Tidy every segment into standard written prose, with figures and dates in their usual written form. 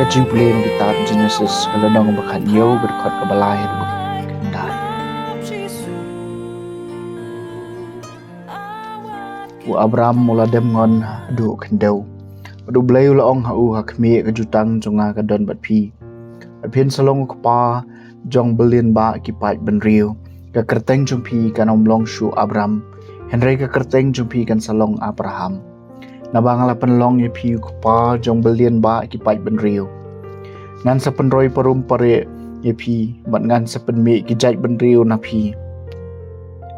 Kajing pulih ng kitab Genesis kalanang bakadyaw berkat kabalayan berkendan. U Abraham mula dem ngon adu kendaw. Adu belay ulaong hau hakmi kajutang jonga kadon bat pi. Apin salong kapa jong belin ba kipat benriu. Ka kerteng jumpi kanom long shu Abraham. Henry ka kerteng jumpi kan salong Abraham. Nabangala penlong ye pi kapa jong belin ba kipat benriu. Ngan sa penroy parum pare ye pi bat ngan sa penmi kijat benriu na pi.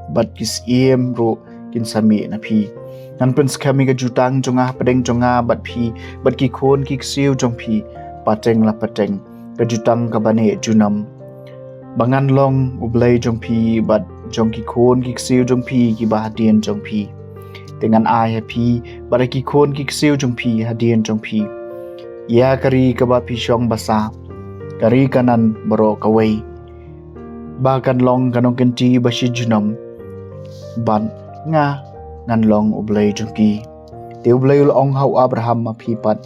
Bat kis iem ro kin sami na pi. Ngan pen skami ka jutang jonga pedeng jonga bat pi bat ki khon ki siu jong pi pateng la pateng ka jutang ka bane junam. Bangan long ublay jong pi bat jong ki khon ki siu jong pi ki bahadien jong pi. Dengan ai pi bat ki khon ki siu jong pi hadien jong pi. Ya kari ka ba pi syong basa. Kari kanan baro kawai. Bakan long kanong kenti bashi junam. Ban nga ngan long ublay jong pi. Te ublay ulong hau Abraham mapipat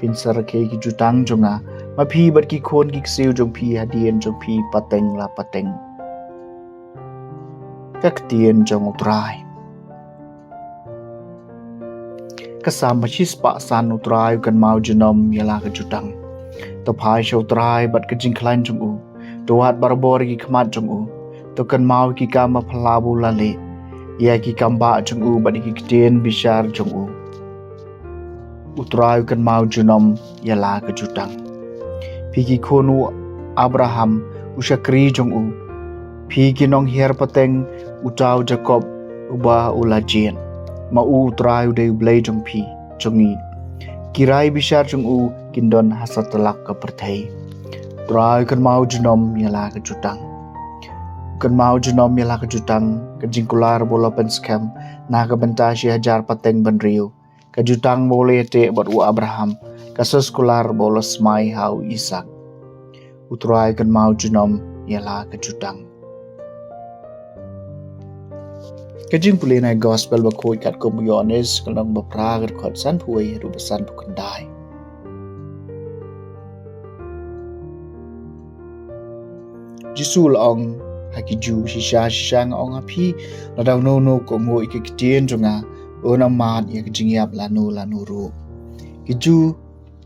pinsar ke ki jutang jonga. Mapi bat ki khon ki siu jong pi hadien jong pi pateng la pateng. Kaktien jong utray. Kasama chis pa san utray kan mau junom yala ka jutang. To pai show utray bat ka jingklain jong u. To wat barabor ki khamat jong u. To kan mau ki kama phalabu lale. Ya ki kamba jong u bat ki ktien bishar jong u. Utray kan mau junom yala ka jutang. Piki khonu Abraham usakri jong u. Piki nong her pateng utau Jacob uba ulajien. Ma u utray uday ublay jong pi jongi. Kirai bishar jong u kindon hasatalak ka perthai. Utray kan mau junom yala ka jutang. Kan mau junom yala ka jutang ka jingkular bola penskam na ka benta si hajar pateng benriu. Ka jutang boleh te buat u Abraham. Kasus kular bolos mai hau Isak. Utray kan mau junom yala ka jutang. Kajing pulih na gospel bakoi kat komunyones kalang bapragat kot san puai rubasan pukandai. Jisul ong hakiju shisha ong api ladaw no ko mo ikikitien jonga ona mat ya kajingyap lanu ru. Kiju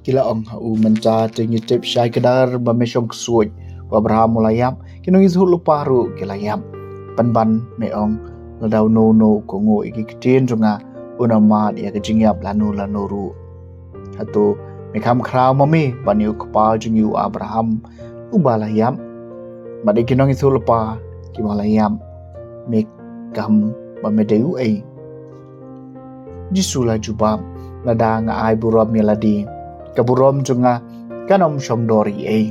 kila ong hau menca tingi tip syai kadar bamesong kesuoj Abraham mulayap kinong izhul luparu kilayap panban meong ladaw no ko ngo ikikitien jonga ona mat ya kajingyap lanu ru. Hatu mekam kraw mami baniu kapa jingyu Abraham ubalayap madi kinong izhul lupa kibalayap mekam bamedeu ai. Jisula jubab lada nga ai burom yaladi kaburom jonga kanom shomdori ai.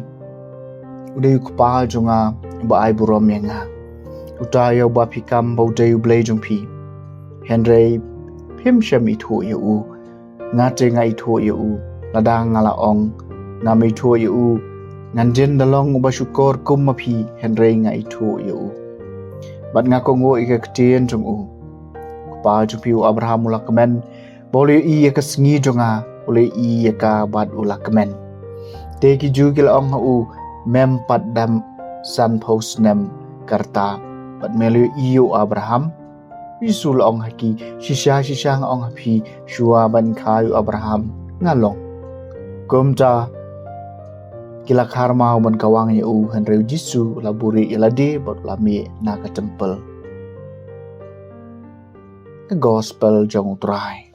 Uday kupa jonga ba ai burom yanga. Utayo ba pikam bauday ublay jong pi. Henry pim shem itho yu ngate nga itho yu lada nga laong ngam itho yu nganjen dalong ba syukor kum mapi Henry nga itho yu. Bat nga ko ngo ikaktien jong u. Kupa jong pi Abraham ulakamen boleh iya kesengi jonga oleh iya ka bad ulakamen. Te ki jugil ong hau mem padam san post nem karta bat melu iyo Abraham isul ong haki shisha ong hapi shua ban kayu Abraham ngalong. Kumta kila karma ban kawang yu Henry Jisu laburi ilade bat lami na ka temple. Gospel jong utray.